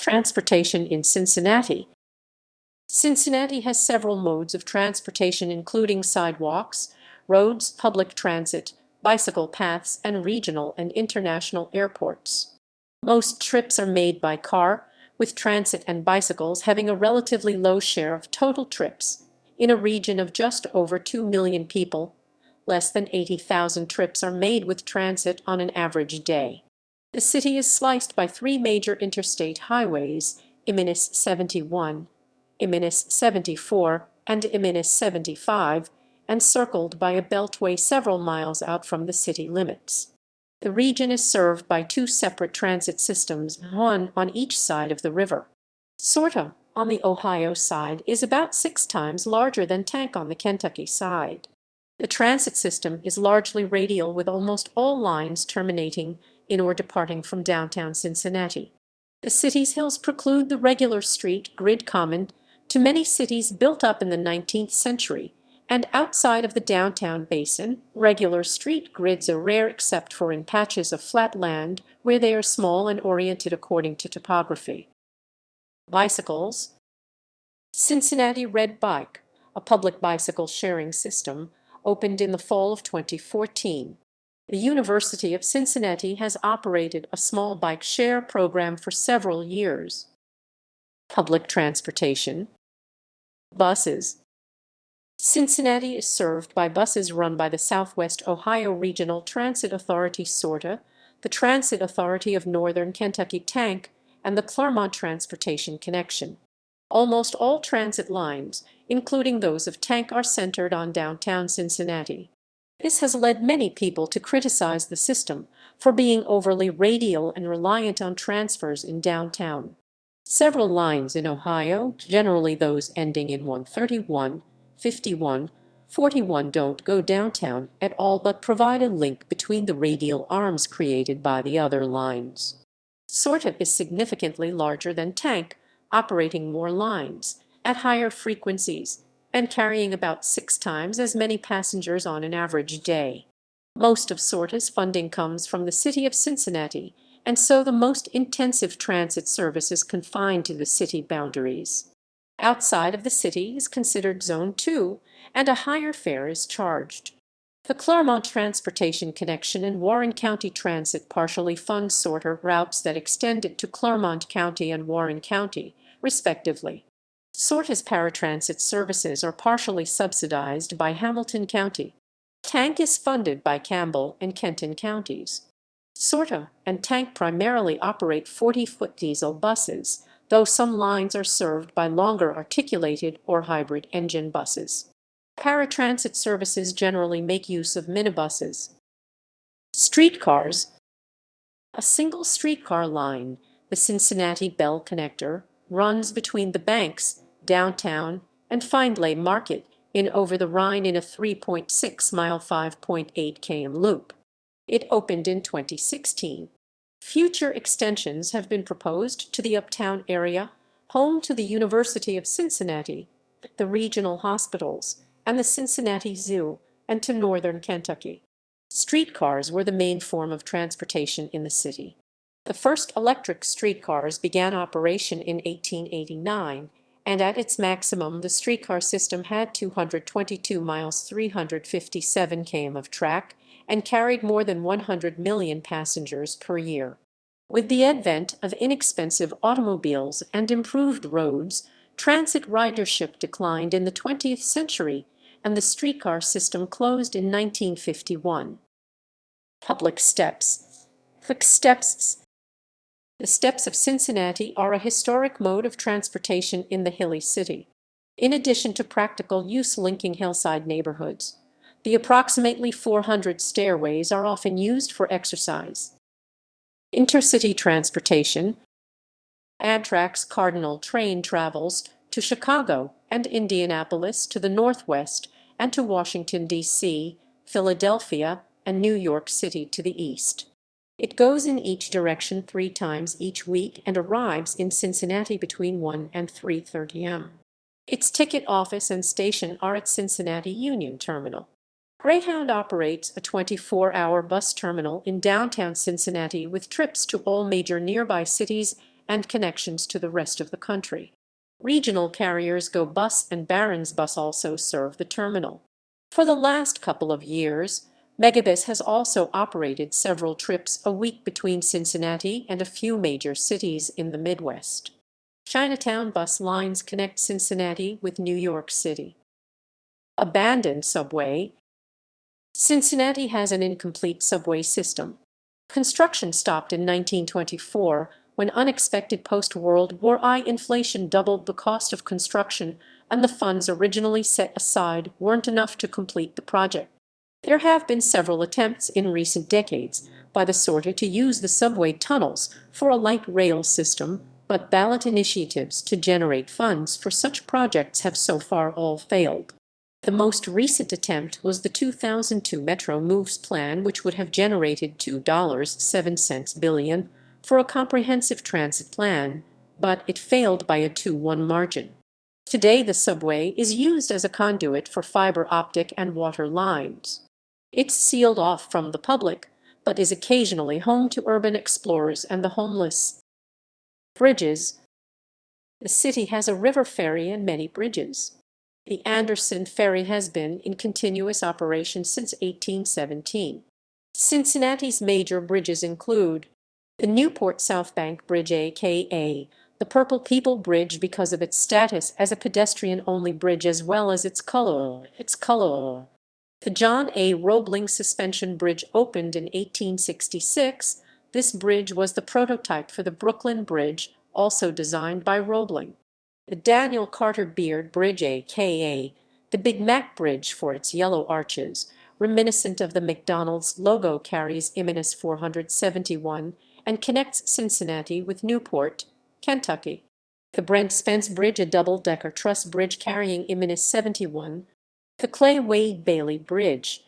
Transportation in Cincinnati. Cincinnati has several modes of transportation including sidewalks, roads, public transit, bicycle paths, and regional and international airports. Most trips are made by car, with transit and bicycles having a relatively low share of total trips. In a region of just over 2 million people, less than 80,000 trips are made with transit on an average day. The city is sliced by three major interstate highways, I-71, I-74, and I-75, and circled by a beltway several miles out from the city limits. The region is served by two separate transit systems, one on each side of the river. SORTA, on the Ohio side, is about 6 times larger than Tank on the Kentucky side. The transit system is largely radial, with almost all lines terminating in or departing from downtown Cincinnati. The city's hills preclude the regular street grid common to many cities built up in the 19th century, and outside of the downtown basin, regular street grids are rare except for in patches of flat land where they are small and oriented according to topography. Bicycles. Cincinnati Red Bike, a public bicycle sharing system, opened in the fall of 2014. The University of Cincinnati has operated a small bike share program for several years. Public transportation. Buses. Cincinnati is served by buses run by the Southwest Ohio Regional Transit Authority SORTA, the Transit Authority of Northern Kentucky TANK, and the Claremont Transportation Connection. Almost all transit lines, including those of TANK, are centered on downtown Cincinnati. This has led many people to criticize the system for being overly radial and reliant on transfers in downtown. Several lines in Ohio, generally those ending in 131, 51, 41, don't go downtown at all but provide a link between the radial arms created by the other lines. SORTA is significantly larger than TANK, operating more lines, at higher frequencies, and carrying about 6 times as many passengers on an average day. Most of SORTA's funding comes from the city of Cincinnati, and so the most intensive transit service is confined to the city boundaries. Outside of the city is considered Zone 2, and a higher fare is charged. The Claremont Transportation Connection and Warren County Transit partially fund SORTA routes that extend it to Claremont County and Warren County, respectively. SORTA's paratransit services are partially subsidized by Hamilton County. TANK is funded by Campbell and Kenton counties. SORTA and TANK primarily operate 40-foot diesel buses, though some lines are served by longer articulated or hybrid engine buses. Paratransit services generally make use of minibuses. Streetcars. A single streetcar line, the Cincinnati Bell Connector, runs between the Banks, downtown, and Findlay Market in over the Rhine in a 3.6-mile 5.8 km loop. It opened in 2016. Future extensions have been proposed to the Uptown area, home to the University of Cincinnati, the regional hospitals, and the Cincinnati Zoo, and to northern Kentucky. Streetcars were the main form of transportation in the city. The first electric streetcars began operation in 1889, and at its maximum the streetcar system had 222 miles 357 km of track and carried more than 100 million passengers per year. With the advent of inexpensive automobiles and improved roads, transit ridership declined in the 20th century, and the streetcar system closed in 1951. Public steps. The steps of Cincinnati are a historic mode of transportation in the hilly city. In addition to practical use linking hillside neighborhoods, the approximately 400 stairways are often used for exercise. Intercity transportation. Amtrak's Cardinal train travels to Chicago and Indianapolis to the northwest and to Washington, D.C., Philadelphia, and New York City to the east. It goes in each direction 3 times each week and arrives in Cincinnati between 1 and 3:30 m. Its ticket office and station are at Cincinnati Union Terminal. Greyhound operates a 24-hour bus terminal in downtown Cincinnati with trips to all major nearby cities and connections to the rest of the country. Regional carriers Go Bus and Barron's Bus also serve the terminal. For the last couple of years, Megabus has also operated several trips a week between Cincinnati and a few major cities in the Midwest. Chinatown bus lines connect Cincinnati with New York City. Abandoned subway. Cincinnati has an incomplete subway system. Construction stopped in 1924 when unexpected post-World War I inflation doubled the cost of construction, and the funds originally set aside weren't enough to complete the project. There have been several attempts in recent decades by the SORTA to use the subway tunnels for a light rail system, but ballot initiatives to generate funds for such projects have so far all failed. The most recent attempt was the 2002 Metro Moves plan, which would have generated $2.07 billion for a comprehensive transit plan, but it failed by a 2-1 margin. Today, the subway is used as a conduit for fiber optic and water lines. It's sealed off from the public, but is occasionally home to urban explorers and the homeless. Bridges. The city has a river ferry and many bridges. The Anderson Ferry has been in continuous operation since 1817. Cincinnati's major bridges include the Newport South Bank Bridge, aka the Purple People Bridge, because of its status as a pedestrian-only bridge as well as its color. The John A. Roebling Suspension Bridge opened in 1866. This bridge was the prototype for the Brooklyn Bridge, also designed by Roebling. The Daniel Carter Beard Bridge, aka the Big Mac Bridge for its yellow arches, reminiscent of the McDonald's logo, carries IMNS 471 and connects Cincinnati with Newport, Kentucky. The Brent Spence Bridge, a double-decker truss bridge carrying IMNS 71. The Clay Wade Bailey Bridge.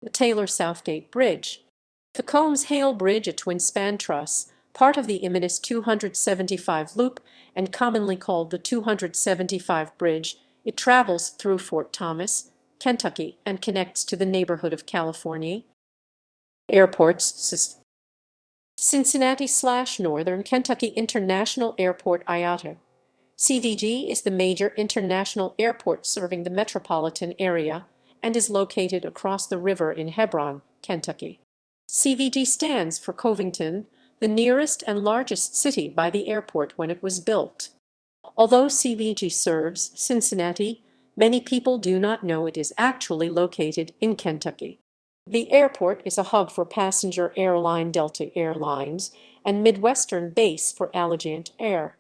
The Taylor Southgate Bridge. The Combs Hale Bridge, a twin-span truss, part of the IMNS 275 loop and commonly called the 275 Bridge. It travels through Fort Thomas, Kentucky, and connects to the neighborhood of California. Airports. Cincinnati/Northern Kentucky International Airport, IATA. CVG is the major international airport serving the metropolitan area and is located across the river in Hebron, Kentucky. CVG stands for Covington, the nearest and largest city by the airport when it was built. Although CVG serves Cincinnati, many people do not know it is actually located in Kentucky. The airport is a hub for passenger airline Delta Airlines and Midwestern base for Allegiant Air.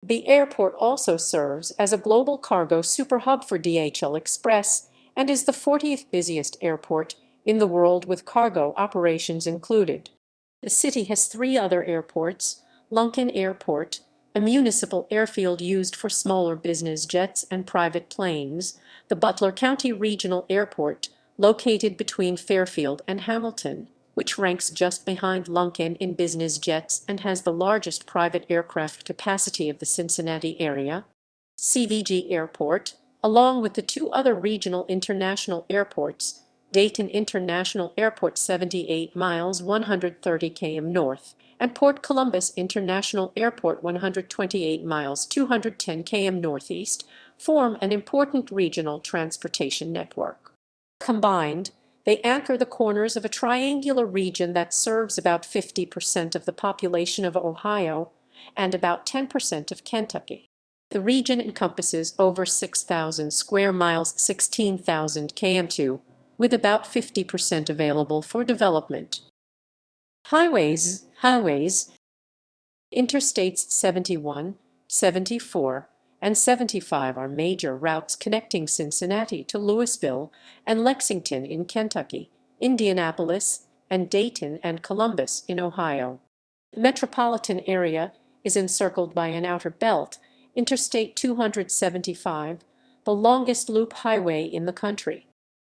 The airport also serves as a global cargo superhub for DHL Express and is the 40th busiest airport in the world with cargo operations included. The city has 3 other airports: Lunken Airport, a municipal airfield used for smaller business jets and private planes; the Butler County Regional Airport, located between Fairfield and Hamilton, which ranks just behind Lunken in business jets and has the largest private aircraft capacity of the Cincinnati area; CVG Airport, along with the 2 other regional international airports, Dayton International Airport 78 miles 130 km north, and Port Columbus International Airport 128 miles 210 km northeast, form an important regional transportation network. Combined, they anchor the corners of a triangular region that serves about 50% of the population of Ohio and about 10% of Kentucky. The region encompasses over 6,000 square miles, 16,000 km2, with about 50% available for development. Highways. Interstates 71, 74, and 75 are major routes connecting Cincinnati to Louisville and Lexington in Kentucky, Indianapolis, and Dayton and Columbus in Ohio. The metropolitan area is encircled by an outer belt, Interstate 275, the longest loop highway in the country.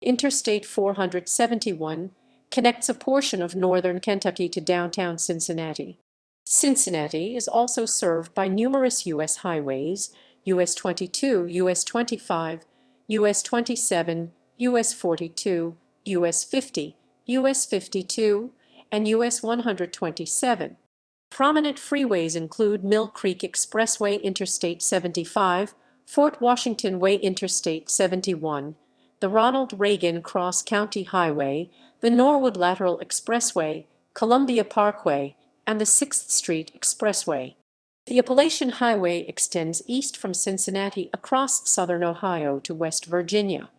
Interstate 471 connects a portion of northern Kentucky to downtown Cincinnati. Cincinnati is also served by numerous U.S. highways: US 22, US 25, US 27, US 42, US 50, US 52, and US 127. Prominent freeways include Mill Creek Expressway, Interstate 75, Fort Washington Way, Interstate 71, the Ronald Reagan Cross County Highway, the Norwood Lateral Expressway, Columbia Parkway, and the 6th Street Expressway. The Appalachian Highway extends east from Cincinnati across southern Ohio to West Virginia.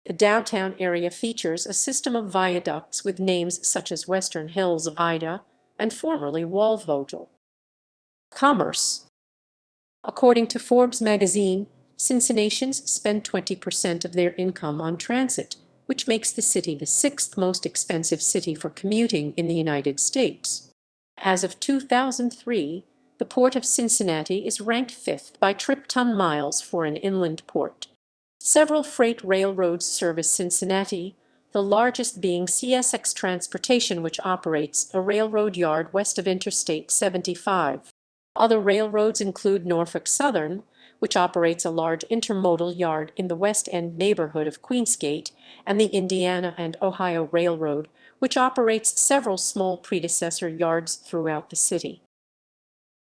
The downtown area features a system of viaducts with names such as Western Hills of Ida and formerly Walvogel. Commerce. According to Forbes magazine, Cincinnatians spend 20% of their income on transit, which makes the city the 6th most expensive city for commuting in the United States. As of 2003, the Port of Cincinnati is ranked 5th by trip ton miles for an inland port. Several freight railroads service Cincinnati, the largest being CSX Transportation, which operates a railroad yard west of Interstate 75. Other railroads include Norfolk Southern, which operates a large intermodal yard in the West End neighborhood of Queensgate, and the Indiana and Ohio Railroad, which operates several small predecessor yards throughout the city.